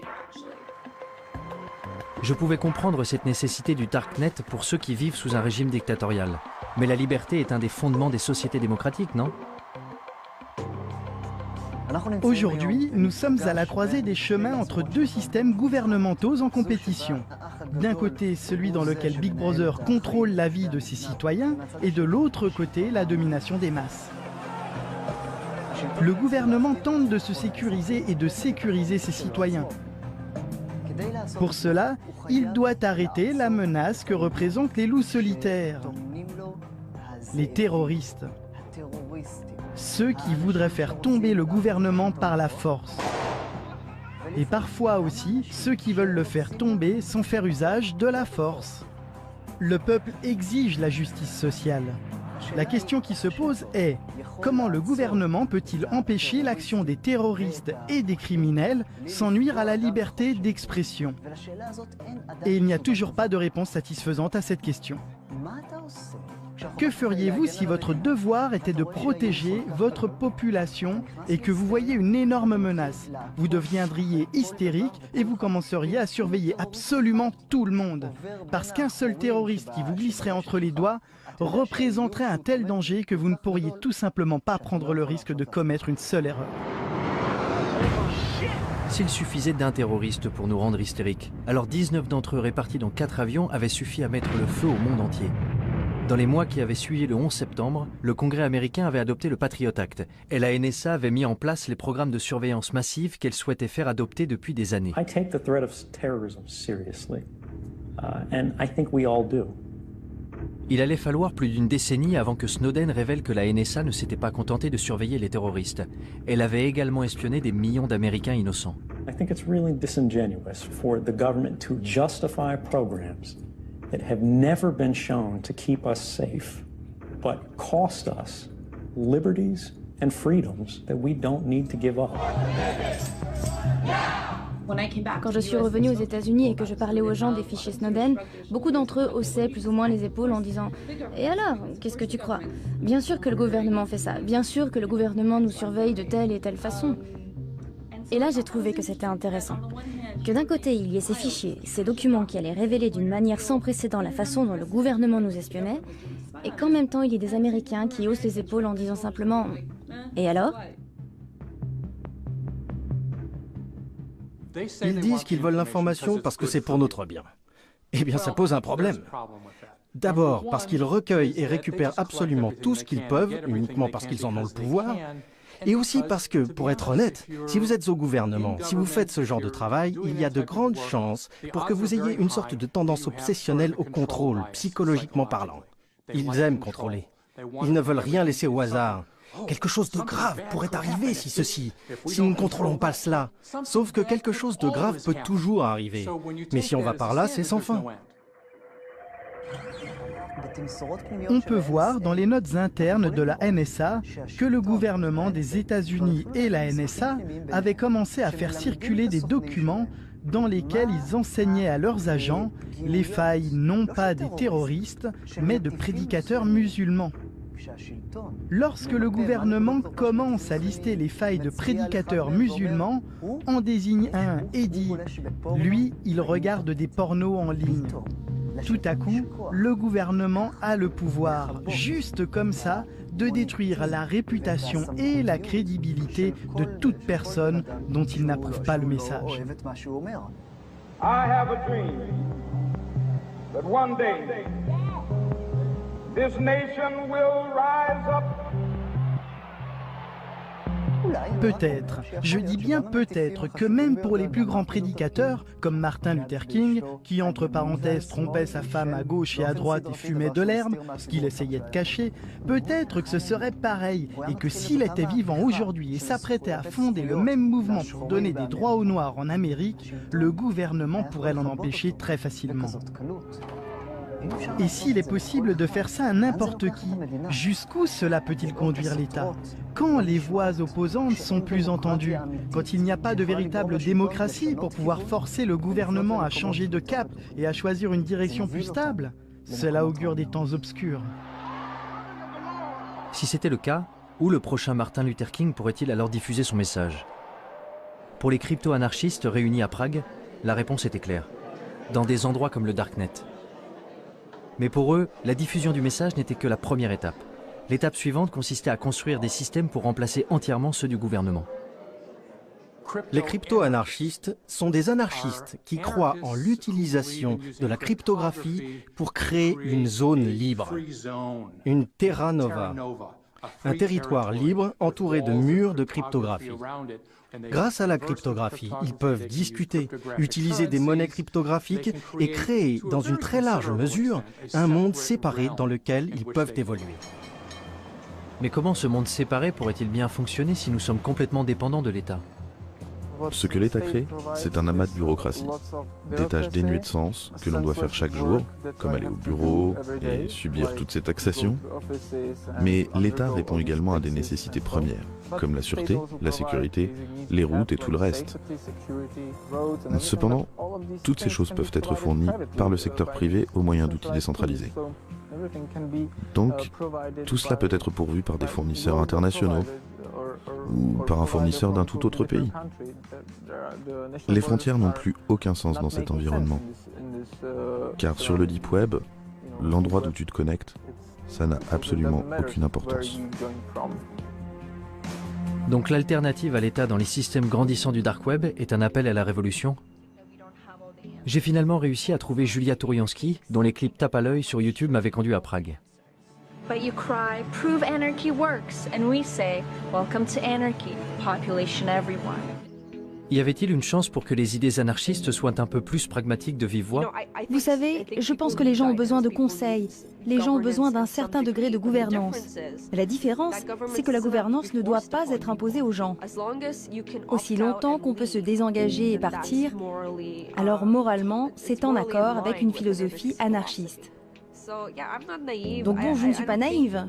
Je pouvais comprendre cette nécessité du Darknet pour ceux qui vivent sous un régime dictatorial. Mais la liberté est un des fondements des sociétés démocratiques, non? Aujourd'hui, nous sommes à la croisée des chemins entre deux systèmes gouvernementaux en compétition. D'un côté, celui dans lequel Big Brother contrôle la vie de ses citoyens, et de l'autre côté, la domination des masses. Le gouvernement tente de se sécuriser et de sécuriser ses citoyens. Pour cela, il doit arrêter la menace que représentent les loups solitaires, les terroristes. Ceux qui voudraient faire tomber le gouvernement par la force. Et parfois aussi, ceux qui veulent le faire tomber sans faire usage de la force. Le peuple exige la justice sociale. La question qui se pose est, comment le gouvernement peut-il empêcher l'action des terroristes et des criminels sans nuire à la liberté d'expression? Et il n'y a toujours pas de réponse satisfaisante à cette question. Que feriez-vous si votre devoir était de protéger votre population et que vous voyez une énorme menace? Vous deviendriez hystérique et vous commenceriez à surveiller absolument tout le monde. Parce qu'un seul terroriste qui vous glisserait entre les doigts représenterait un tel danger que vous ne pourriez tout simplement pas prendre le risque de commettre une seule erreur. S'il suffisait d'un terroriste pour nous rendre hystériques, alors 19 d'entre eux répartis dans 4 avions avaient suffi à mettre le feu au monde entier. Dans les mois qui avaient suivi le 11 septembre, le Congrès américain avait adopté le Patriot Act et la NSA avait mis en place les programmes de surveillance massive qu'elle souhaitait faire adopter depuis des années. I take the threat of terrorism seriously, and I think we all do. Il allait falloir plus d'une décennie avant que Snowden révèle que la NSA ne s'était pas contentée de surveiller les terroristes. Elle avait également espionné des millions d'Américains innocents. I think it's really disingenuous for the government to justify programs that have never been shown to keep us safe, but cost us liberties and freedoms that we don't need to give up. Quand je suis revenue aux États-Unis et que je parlais aux gens des fichiers Snowden, beaucoup d'entre eux haussaient plus ou moins les épaules en disant « Et alors, qu'est-ce que tu crois? Bien sûr que le gouvernement fait ça, bien sûr que le gouvernement nous surveille de telle et telle façon. » Et là, j'ai trouvé que c'était intéressant. Que d'un côté, il y ait ces fichiers, ces documents qui allaient révéler d'une manière sans précédent la façon dont le gouvernement nous espionnait, et qu'en même temps, il y ait des Américains qui haussent les épaules en disant simplement « Et alors ?» Ils disent qu'ils veulent l'information parce que c'est pour notre bien. Eh bien, ça pose un problème. D'abord, parce qu'ils recueillent et récupèrent absolument tout ce qu'ils peuvent, uniquement parce qu'ils en ont le pouvoir, et aussi parce que, pour être honnête, si vous êtes au gouvernement, si vous faites ce genre de travail, il y a de grandes chances pour que vous ayez une sorte de tendance obsessionnelle au contrôle, psychologiquement parlant. Ils aiment contrôler. Ils ne veulent rien laisser au hasard. Quelque chose de grave pourrait arriver si ceci, si nous ne contrôlons pas cela. Sauf que quelque chose de grave peut toujours arriver. Mais si on va par là, c'est sans fin. On peut voir dans les notes internes de la NSA que le gouvernement des États-Unis et la NSA avaient commencé à faire circuler des documents dans lesquels ils enseignaient à leurs agents les failles non pas des terroristes, mais de prédicateurs musulmans. Lorsque le gouvernement commence à lister les failles de prédicateurs musulmans, on désigne un et dit « lui, il regarde des pornos en ligne ». Tout à coup, le gouvernement a le pouvoir, juste comme ça, de détruire la réputation et la crédibilité de toute personne dont il n'approuve pas le message. I have a dream that one day this nation will rise up. Peut-être, je dis bien peut-être, que même pour les plus grands prédicateurs, comme Martin Luther King, qui entre parenthèses trompait sa femme à gauche et à droite et fumait de l'herbe, ce qu'il essayait de cacher, peut-être que ce serait pareil, et que s'il était vivant aujourd'hui et s'apprêtait à fonder le même mouvement pour donner des droits aux Noirs en Amérique, le gouvernement pourrait l'en empêcher très facilement. Et s'il est possible de faire ça à n'importe qui, jusqu'où cela peut-il conduire l'État? Quand les voix opposantes sont plus entendues? Quand il n'y a pas de véritable démocratie pour pouvoir forcer le gouvernement à changer de cap et à choisir une direction plus stable? Cela augure des temps obscurs. Si c'était le cas, où le prochain Martin Luther King pourrait-il alors diffuser son message? Pour les crypto-anarchistes réunis à Prague, la réponse était claire. Dans des endroits comme le Darknet. Mais pour eux, la diffusion du message n'était que la première étape. L'étape suivante consistait à construire des systèmes pour remplacer entièrement ceux du gouvernement. Les crypto-anarchistes sont des anarchistes qui croient en l'utilisation de la cryptographie pour créer une zone libre, une terra nova, un territoire libre entouré de murs de cryptographie. Grâce à la cryptographie, ils peuvent discuter, utiliser des monnaies cryptographiques et créer, dans une très large mesure, un monde séparé dans lequel ils peuvent évoluer. Mais comment ce monde séparé pourrait-il bien fonctionner si nous sommes complètement dépendants de l'État? Ce que l'État crée, c'est un amas de bureaucratie, des tâches dénuées de sens que l'on doit faire chaque jour, comme aller au bureau et subir toutes ces taxations. Mais l'État répond également à des nécessités premières, comme la sûreté, la sécurité, les routes et tout le reste. Cependant, toutes ces choses peuvent être fournies par le secteur privé au moyen d'outils décentralisés. Donc, tout cela peut être pourvu par des fournisseurs internationaux, ou par un fournisseur d'un tout autre pays. Les frontières n'ont plus aucun sens dans cet environnement. Car sur le Deep Web, l'endroit d'où tu te connectes, ça n'a absolument aucune importance. Donc l'alternative à l'État dans les systèmes grandissants du Dark Web est un appel à la révolution? J'ai finalement réussi à trouver Julia Touriansky, dont les clips tape à l'œil sur YouTube m'avaient conduit à Prague. But you cry, prove anarchy works, and we say, welcome to anarchy, population everyone. Y avait-il une chance pour que les idées anarchistes soient un peu plus pragmatiques de vive voix? Vous savez, je pense que les gens ont besoin de conseils. les gens ont besoin d'un certain degré de gouvernance. Mais la différence, c'est que la gouvernance ne doit pas être imposée aux gens. Aussi longtemps qu'on peut se désengager et partir, alors moralement, c'est en accord avec une philosophie anarchiste. Donc bon, je ne suis pas naïve.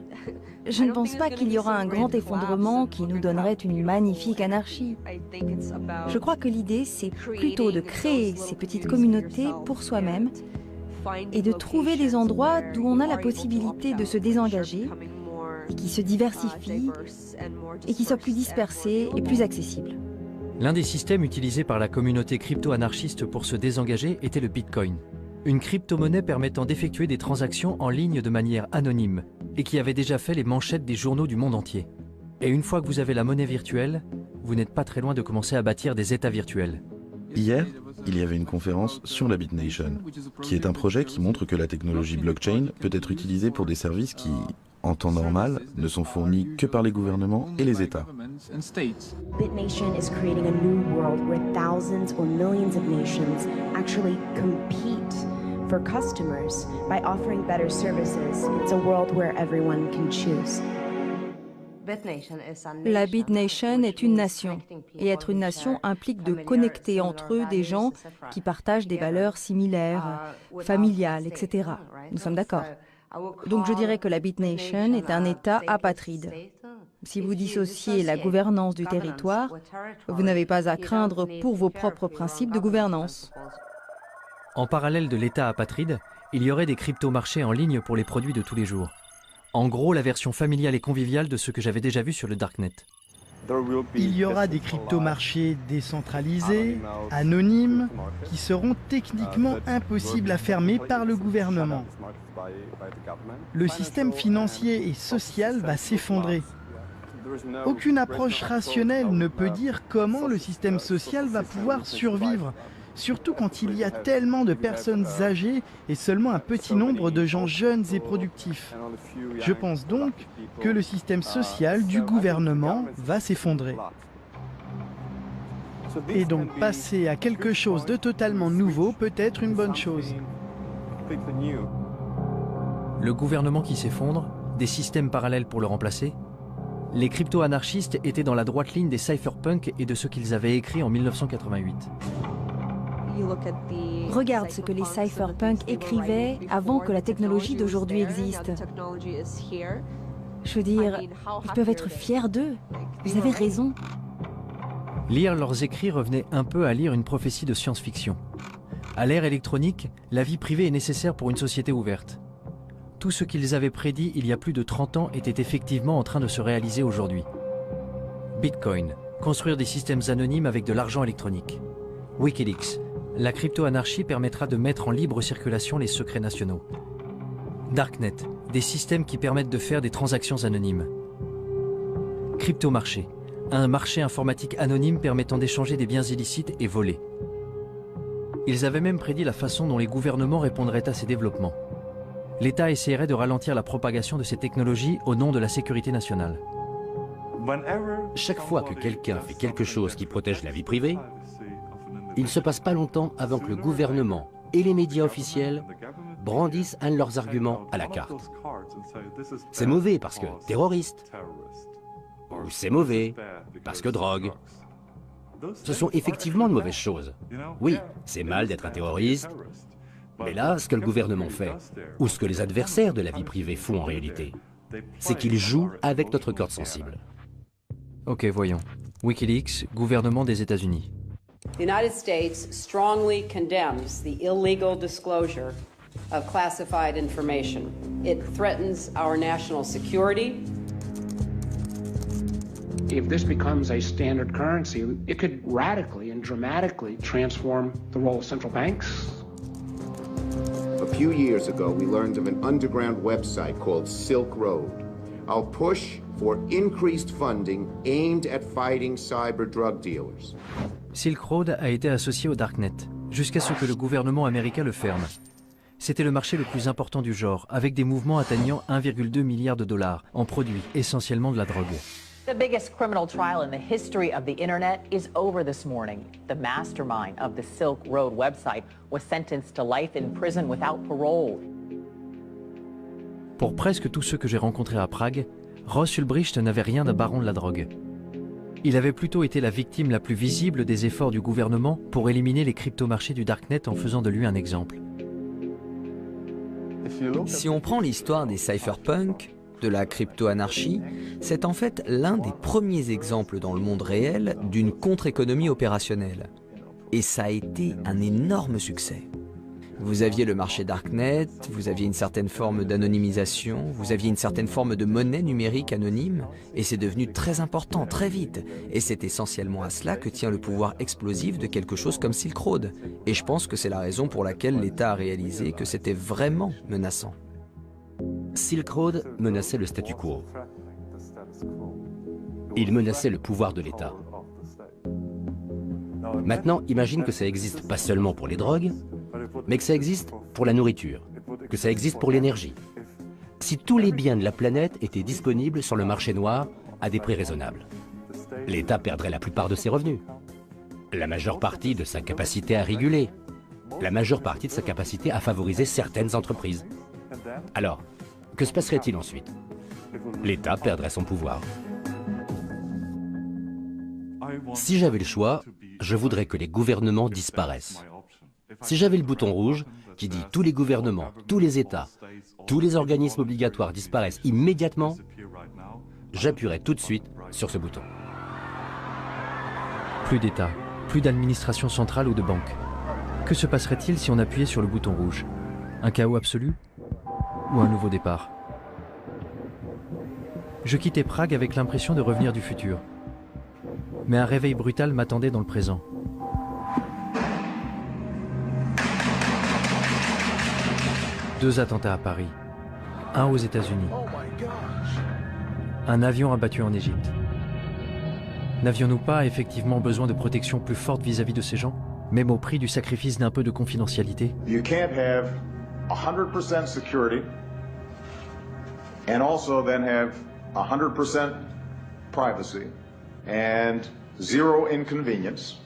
Je ne pense pas qu'il y aura un grand effondrement qui nous donnerait une magnifique anarchie. Je crois que l'idée, c'est plutôt de créer ces petites communautés pour soi-même et de trouver des endroits d'où on a la possibilité de se désengager et qui se diversifient et qui soient plus dispersés et plus accessibles. L'un des systèmes utilisés par la communauté crypto-anarchiste pour se désengager était le Bitcoin. Une crypto-monnaie permettant d'effectuer des transactions en ligne de manière anonyme et qui avait déjà fait les manchettes des journaux du monde entier. Et une fois que vous avez la monnaie virtuelle, vous n'êtes pas très loin de commencer à bâtir des États virtuels. Hier, il y avait une conférence sur la BitNation, qui est un projet qui montre que la technologie blockchain peut être utilisée pour des services qui, en temps normal, ne sont fournis que par les gouvernements et les États. BitNation is creating a new world where thousands or millions of nations actually compete for customers by offering better services. It's a world where everyone can choose. La BitNation est une nation, et être une nation implique de connecter entre eux des gens qui partagent des valeurs similaires, familiales, etc. Nous sommes d'accord. Donc je dirais que la BitNation est un État apatride. Si vous dissociez la gouvernance du territoire, vous n'avez pas à craindre pour vos propres principes de gouvernance. En parallèle de l'État apatride, il y aurait des crypto-marchés en ligne pour les produits de tous les jours. En gros, la version familiale et conviviale de ce que j'avais déjà vu sur le Darknet. Il y aura des crypto-marchés décentralisés, anonymes, qui seront techniquement impossibles à fermer par le gouvernement. Le système financier et social va s'effondrer. Aucune approche rationnelle ne peut dire comment le système social va pouvoir survivre, surtout quand il y a tellement de personnes âgées et seulement un petit nombre de gens jeunes et productifs. Je pense donc que le système social du gouvernement va s'effondrer. Et donc passer à quelque chose de totalement nouveau peut être une bonne chose. Le gouvernement qui s'effondre, des systèmes parallèles pour le remplacer. Les crypto-anarchistes étaient dans la droite ligne des cypherpunks et de ce qu'ils avaient écrit en 1988. Regarde ce que les cypherpunks écrivaient avant que la technologie d'aujourd'hui existe. Je veux dire, ils peuvent être fiers d'eux. Vous avez raison. Lire leurs écrits revenait un peu à lire une prophétie de science-fiction. À l'ère électronique, la vie privée est nécessaire pour une société ouverte. Tout ce qu'ils avaient prédit il y a plus de 30 ans était effectivement en train de se réaliser aujourd'hui. Bitcoin, construire des systèmes anonymes avec de l'argent électronique. Wikileaks, la crypto-anarchie permettra de mettre en libre circulation les secrets nationaux. Darknet, des systèmes qui permettent de faire des transactions anonymes. Crypto-marché, un marché informatique anonyme permettant d'échanger des biens illicites et volés. Ils avaient même prédit la façon dont les gouvernements répondraient à ces développements. L'État essaierait de ralentir la propagation de ces technologies au nom de la sécurité nationale. Chaque fois que quelqu'un fait quelque chose qui protège la vie privée, il ne se passe pas longtemps avant que le gouvernement et les médias officiels brandissent un de leurs arguments à la carte. C'est mauvais parce que terroriste, ou c'est mauvais parce que drogue. Ce sont effectivement de mauvaises choses. Oui, c'est mal d'être un terroriste, mais là, ce que le gouvernement fait, ou ce que les adversaires de la vie privée font en réalité, c'est qu'ils jouent avec notre corde sensible. Ok, voyons. Wikileaks, gouvernement des États-Unis. The United States strongly condemns the illegal disclosure of classified information. It threatens our national security. If this becomes a standard currency, it could radically and dramatically transform the role of central banks. A few years ago, we learned of an underground website called Silk Road. Our push for increased funding aimed at fighting cyber drug dealers. Silk Road a été associé au Darknet, jusqu'à ce que le gouvernement américain le ferme. C'était le marché le plus important du genre, avec des mouvements atteignant 1,2 milliard de dollars en produits, essentiellement de la drogue. The biggest criminal trial in the history of the internet is over this morning. The mastermind of the Silk Road website was sentenced to life in prison without parole. Pour presque tous ceux que j'ai rencontrés à Prague, Ross Ulbricht n'avait rien d'un baron de la drogue. Il avait plutôt été la victime la plus visible des efforts du gouvernement pour éliminer les cryptomarchés du Darknet en faisant de lui un exemple. Si on prend l'histoire des cypherpunks, de la crypto-anarchie, c'est en fait l'un des premiers exemples dans le monde réel d'une contre-économie opérationnelle. Et ça a été un énorme succès. Vous aviez le marché Darknet, vous aviez une certaine forme d'anonymisation, vous aviez une certaine forme de monnaie numérique anonyme, et c'est devenu très important, très vite. Et c'est essentiellement à cela que tient le pouvoir explosif de quelque chose comme Silk Road. Et je pense que c'est la raison pour laquelle l'État a réalisé que c'était vraiment menaçant. Silk Road menaçait le statu quo. Il menaçait le pouvoir de l'État. Maintenant, imagine que ça existe pas seulement pour les drogues, mais que ça existe pour la nourriture, que ça existe pour l'énergie. Si tous les biens de la planète étaient disponibles sur le marché noir à des prix raisonnables, l'État perdrait la plupart de ses revenus, la majeure partie de sa capacité à réguler, la majeure partie de sa capacité à favoriser certaines entreprises. Alors, que se passerait-il ensuite? L'État perdrait son pouvoir. Si j'avais le choix, je voudrais que les gouvernements disparaissent. Si j'avais le bouton rouge qui dit tous les gouvernements, tous les États, tous les organismes obligatoires disparaissent immédiatement, j'appuierais tout de suite sur ce bouton. Plus d'État, plus d'administration centrale ou de banque. Que se passerait-il si on appuyait sur le bouton rouge? Un chaos absolu? Ou un nouveau départ? Je quittais Prague avec l'impression de revenir du futur. Mais un réveil brutal m'attendait dans le présent. Deux attentats à Paris, un aux États-Unis, un avion abattu en Égypte. N'avions-nous pas effectivement besoin de protection plus forte vis-à-vis de ces gens, même au prix du sacrifice d'un peu de confidentialité? You can't have 100% security and also then have 100% privacy and zero inconvenience.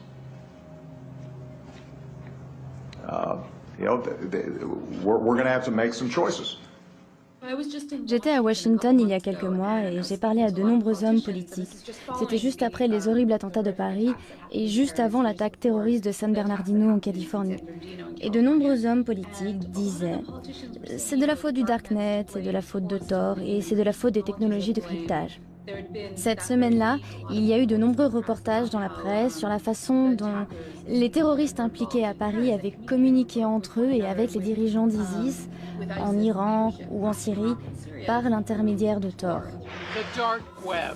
We're going to have to make some choices. J'étais à Washington il y a quelques mois et j'ai parlé à de nombreux hommes politiques. C'était juste après les horribles attentats de Paris et juste avant l'attaque terroriste de San Bernardino en Californie. Et de nombreux hommes politiques disaient « C'est de la faute du Darknet, c'est de la faute de Tor et c'est de la faute des technologies de cryptage ». Cette semaine-là, il y a eu de nombreux reportages dans la presse sur la façon dont les terroristes impliqués à Paris avaient communiqué entre eux et avec les dirigeants d'ISIS, en Iran ou en Syrie, par l'intermédiaire de Tor. The dark web.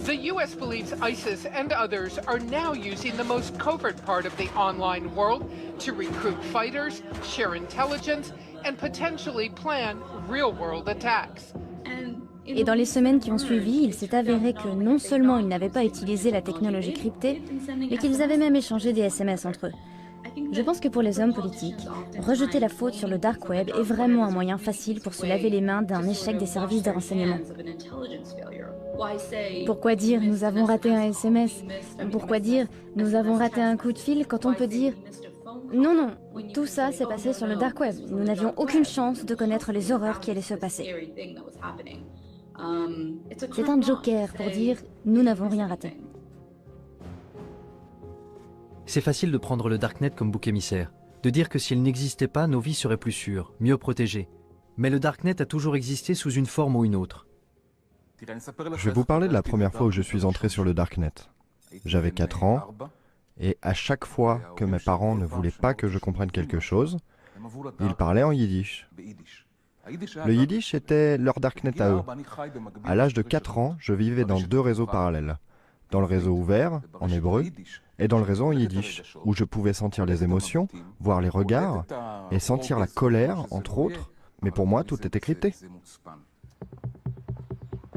The US believes ISIS and others are now using the most covert part of the online world to recruit fighters, share intelligence, and potentially plan real-world attacks. Et dans les semaines qui ont suivi, il s'est avéré que non seulement ils n'avaient pas utilisé la technologie cryptée, mais qu'ils avaient même échangé des SMS entre eux. Je pense que pour les hommes politiques, rejeter la faute sur le dark web est vraiment un moyen facile pour se laver les mains d'un échec des services de renseignement. Pourquoi dire « nous avons raté un SMS » ? Pourquoi dire « nous avons raté un coup de fil » quand on peut dire « non, non, tout ça s'est passé sur le dark web. Nous n'avions aucune chance de connaître les horreurs qui allaient se passer. » C'est un joker pour dire « nous n'avons rien raté ». C'est facile de prendre le Darknet comme bouc émissaire, de dire que s'il n'existait pas, nos vies seraient plus sûres, mieux protégées. Mais le Darknet a toujours existé sous une forme ou une autre. Je vais vous parler de la première fois où je suis entré sur le Darknet. J'avais 4 ans, et à chaque fois que mes parents ne voulaient pas que je comprenne quelque chose, ils parlaient en yiddish. Le yiddish était leur Darknet à eux. À l'âge de 4 ans, je vivais dans 2 réseaux parallèles. Dans le réseau ouvert, en hébreu, et dans le réseau en yiddish, où je pouvais sentir les émotions, voir les regards, et sentir la colère, entre autres, mais pour moi, tout était crypté.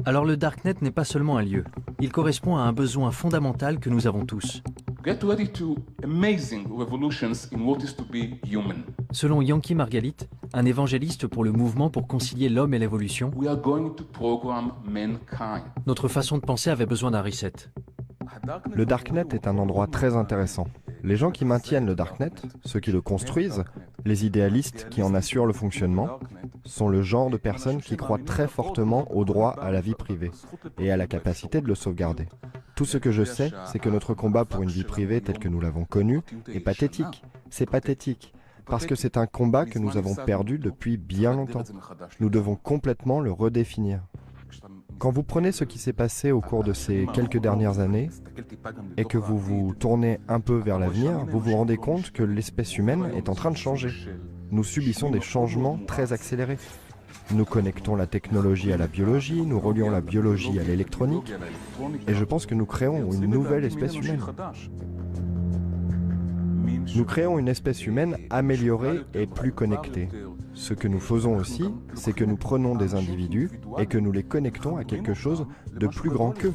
Alors le Darknet n'est pas seulement un lieu, il correspond à un besoin fondamental que nous avons tous. Selon Yanky Margalit, un évangéliste pour le mouvement pour concilier l'homme et l'évolution, notre façon de penser avait besoin d'un reset. Le Darknet est un endroit très intéressant. Les gens qui maintiennent le Darknet, ceux qui le construisent, Les idéalistes qui en assurent le fonctionnement sont le genre de personnes qui croient très fortement au droit à la vie privée et à la capacité de le sauvegarder. Tout ce que je sais, c'est que notre combat pour une vie privée telle que nous l'avons connue est pathétique. C'est pathétique, parce que c'est un combat que nous avons perdu depuis bien longtemps. Nous devons complètement le redéfinir. Quand vous prenez ce qui s'est passé au cours de ces quelques dernières années et que vous vous tournez un peu vers l'avenir, vous vous rendez compte que l'espèce humaine est en train de changer. Nous subissons des changements très accélérés. Nous connectons la technologie à la biologie, nous relions la biologie à l'électronique, et je pense que nous créons une nouvelle espèce humaine. Nous créons une espèce humaine améliorée et plus connectée. Ce que nous faisons aussi, c'est que nous prenons des individus et que nous les connectons à quelque chose de plus grand qu'eux.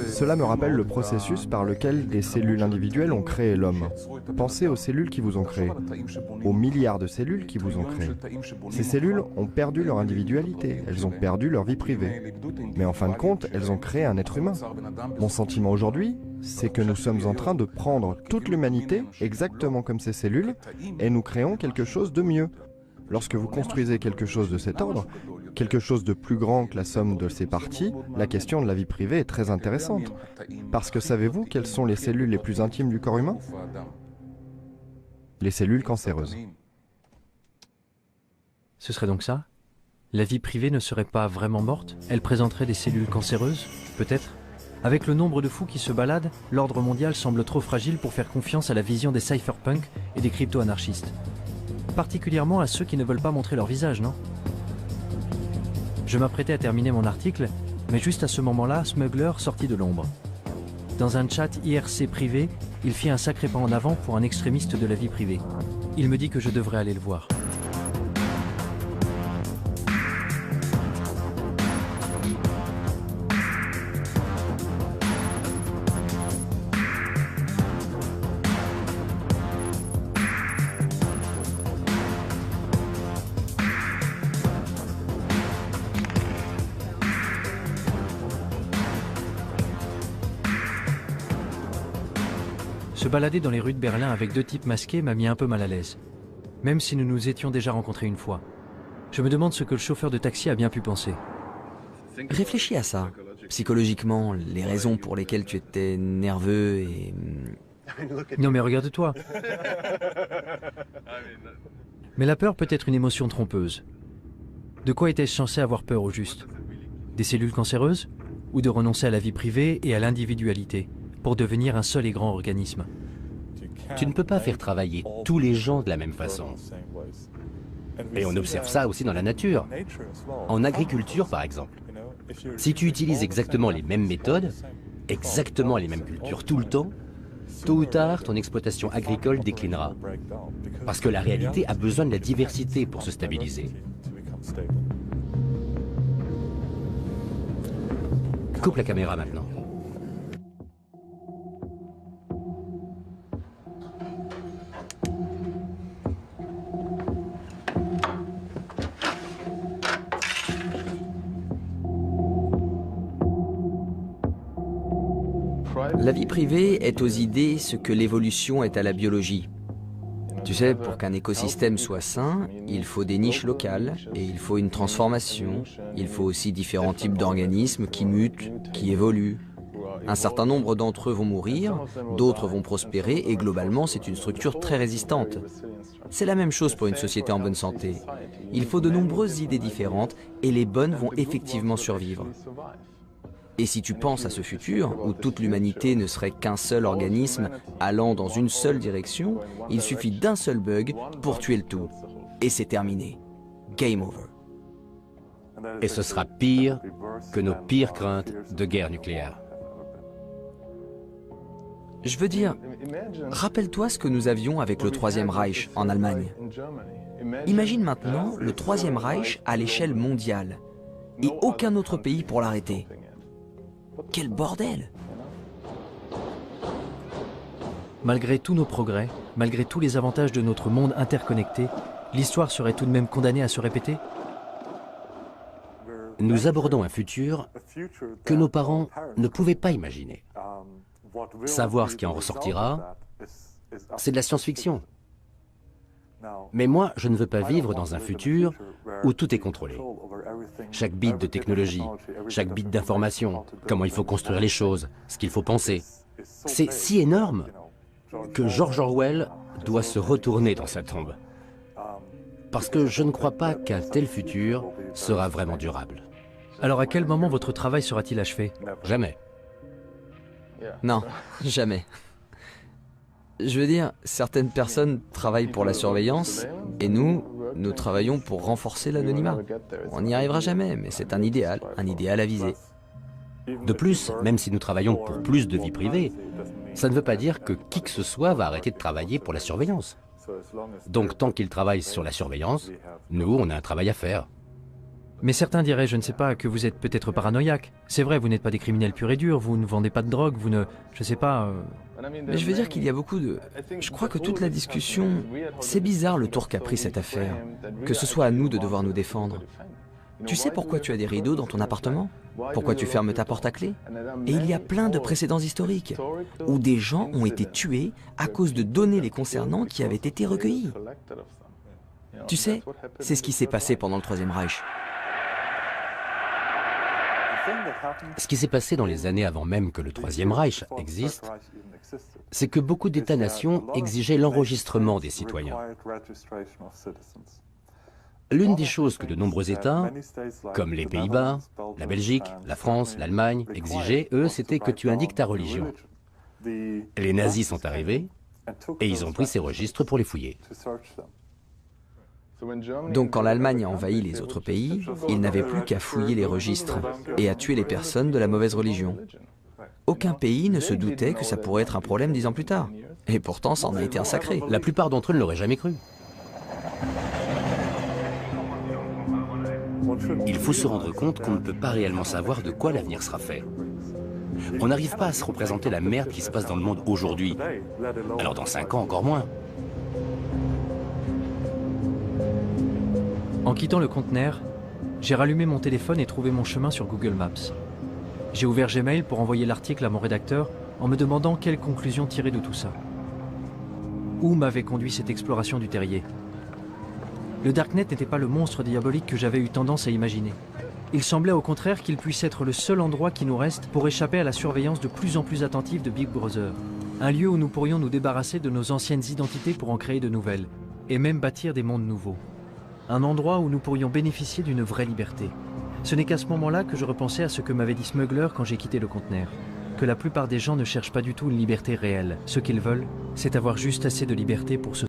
Cela me rappelle le processus par lequel des cellules individuelles ont créé l'homme. Pensez aux cellules qui vous ont créé, aux milliards de cellules qui vous ont créé. Ces cellules ont perdu leur individualité, elles ont perdu leur vie privée. Mais en fin de compte, elles ont créé un être humain. Mon sentiment aujourd'hui, c'est que nous sommes en train de prendre toute l'humanité, exactement comme ces cellules, et nous créons quelque chose de mieux. Lorsque vous construisez quelque chose de cet ordre, quelque chose de plus grand que la somme de ses parties, la question de la vie privée est très intéressante. Parce que savez-vous quelles sont les cellules les plus intimes du corps humain? Les cellules cancéreuses. Ce serait donc ça? La vie privée ne serait pas vraiment morte? Elle présenterait des cellules cancéreuses? Peut-être? Avec le nombre de fous qui se baladent, l'ordre mondial semble trop fragile pour faire confiance à la vision des cypherpunks et des crypto-anarchistes. Particulièrement à ceux qui ne veulent pas montrer leur visage, non? Je m'apprêtais à terminer mon article, mais juste à ce moment-là, Smuggler sortit de l'ombre. Dans un chat IRC privé, il fit un sacré pas en avant pour un extrémiste de la vie privée. Il me dit que je devrais aller le voir. Se balader dans les rues de Berlin avec deux types masqués m'a mis un peu mal à l'aise, même si nous nous étions déjà rencontrés une fois. Je me demande ce que le chauffeur de taxi a bien pu penser. Réfléchis à ça. Psychologiquement, les raisons pour lesquelles tu étais nerveux et... Non mais regarde-toi. Mais la peur peut être une émotion trompeuse. De quoi était-je censé avoir peur au juste? Des cellules cancéreuses? Ou de renoncer à la vie privée et à l'individualité pour devenir un seul et grand organisme? Tu ne peux pas faire travailler tous les gens de la même façon. Et on observe ça aussi dans la nature. En agriculture, par exemple. Si tu utilises exactement les mêmes méthodes, exactement les mêmes cultures tout le temps, tôt ou tard, ton exploitation agricole déclinera. Parce que la réalité a besoin de la diversité pour se stabiliser. Coupe la caméra maintenant. La vie privée est aux idées ce que l'évolution est à la biologie. Tu sais, pour qu'un écosystème soit sain, il faut des niches locales et il faut une transformation. Il faut aussi différents types d'organismes qui mutent, qui évoluent. Un certain nombre d'entre eux vont mourir, d'autres vont prospérer et globalement, c'est une structure très résistante. C'est la même chose pour une société en bonne santé. Il faut de nombreuses idées différentes et les bonnes vont effectivement survivre. Et si tu penses à ce futur, où toute l'humanité ne serait qu'un seul organisme allant dans une seule direction, il suffit d'un seul bug pour tuer le tout. Et c'est terminé. Game over. Et ce sera pire que nos pires craintes de guerre nucléaire. Je veux dire, rappelle-toi ce que nous avions avec le Troisième Reich en Allemagne. Imagine maintenant le Troisième Reich à l'échelle mondiale et aucun autre pays pour l'arrêter. Quel bordel! Malgré tous nos progrès, malgré tous les avantages de notre monde interconnecté, l'histoire serait tout de même condamnée à se répéter? Nous abordons un futur que nos parents ne pouvaient pas imaginer. Savoir ce qui en ressortira, c'est de la science-fiction. Mais moi, je ne veux pas vivre dans un futur où tout est contrôlé. Chaque bit de technologie, chaque bit d'information, comment il faut construire les choses, ce qu'il faut penser. C'est si énorme que George Orwell doit se retourner dans sa tombe. Parce que je ne crois pas qu'un tel futur sera vraiment durable. Alors à quel moment votre travail sera-t-il achevé? Jamais. Non, jamais. Je veux dire, certaines personnes travaillent pour la surveillance, et nous travaillons pour renforcer l'anonymat. On n'y arrivera jamais, mais c'est un idéal à viser. De plus, même si nous travaillons pour plus de vie privée, ça ne veut pas dire que qui que ce soit va arrêter de travailler pour la surveillance. Donc tant qu'ils travaillent sur la surveillance, nous, on a un travail à faire. Mais certains diraient, je ne sais pas, que vous êtes peut-être paranoïaque. C'est vrai, vous n'êtes pas des criminels purs et durs, vous ne vendez pas de drogue, vous ne... je sais pas... Mais je veux dire qu'il y a beaucoup de... Je crois que toute la discussion... C'est bizarre le tour qu'a pris cette affaire. Que ce soit à nous de devoir nous défendre. Tu sais pourquoi tu as des rideaux dans ton appartement? Pourquoi tu fermes ta porte à clé? Et il y a plein de précédents historiques où des gens ont été tués à cause de données les concernant qui avaient été recueillies. Tu sais, c'est ce qui s'est passé pendant le Troisième Reich. Ce qui s'est passé dans les années avant même que le Troisième Reich existe, c'est que beaucoup d'États-nations exigeaient l'enregistrement des citoyens. L'une des choses que de nombreux États, comme les Pays-Bas, la Belgique, la France, l'Allemagne, exigeaient, eux, c'était que tu indiques ta religion. Les nazis sont arrivés et ils ont pris ces registres pour les fouiller. Donc quand l'Allemagne a envahi les autres pays, ils n'avaient plus qu'à fouiller les registres et à tuer les personnes de la mauvaise religion. Aucun pays ne se doutait que ça pourrait être un problème 10 ans plus tard. Et pourtant, ça en a été un sacré. La plupart d'entre eux ne l'auraient jamais cru. Il faut se rendre compte qu'on ne peut pas réellement savoir de quoi l'avenir sera fait. On n'arrive pas à se représenter la merde qui se passe dans le monde aujourd'hui. Alors dans 5 ans, encore moins. En quittant le conteneur, j'ai rallumé mon téléphone et trouvé mon chemin sur Google Maps. J'ai ouvert Gmail pour envoyer l'article à mon rédacteur en me demandant quelle conclusion tirer de tout ça. Où m'avait conduit cette exploration du terrier? Le Darknet n'était pas le monstre diabolique que j'avais eu tendance à imaginer. Il semblait au contraire qu'il puisse être le seul endroit qui nous reste pour échapper à la surveillance de plus en plus attentive de Big Brother. Un lieu où nous pourrions nous débarrasser de nos anciennes identités pour en créer de nouvelles, et même bâtir des mondes nouveaux. Un endroit où nous pourrions bénéficier d'une vraie liberté. Ce n'est qu'à ce moment-là que je repensais à ce que m'avait dit Smuggler quand j'ai quitté le conteneur. Que la plupart des gens ne cherchent pas du tout une liberté réelle. Ce qu'ils veulent, c'est avoir juste assez de liberté pour se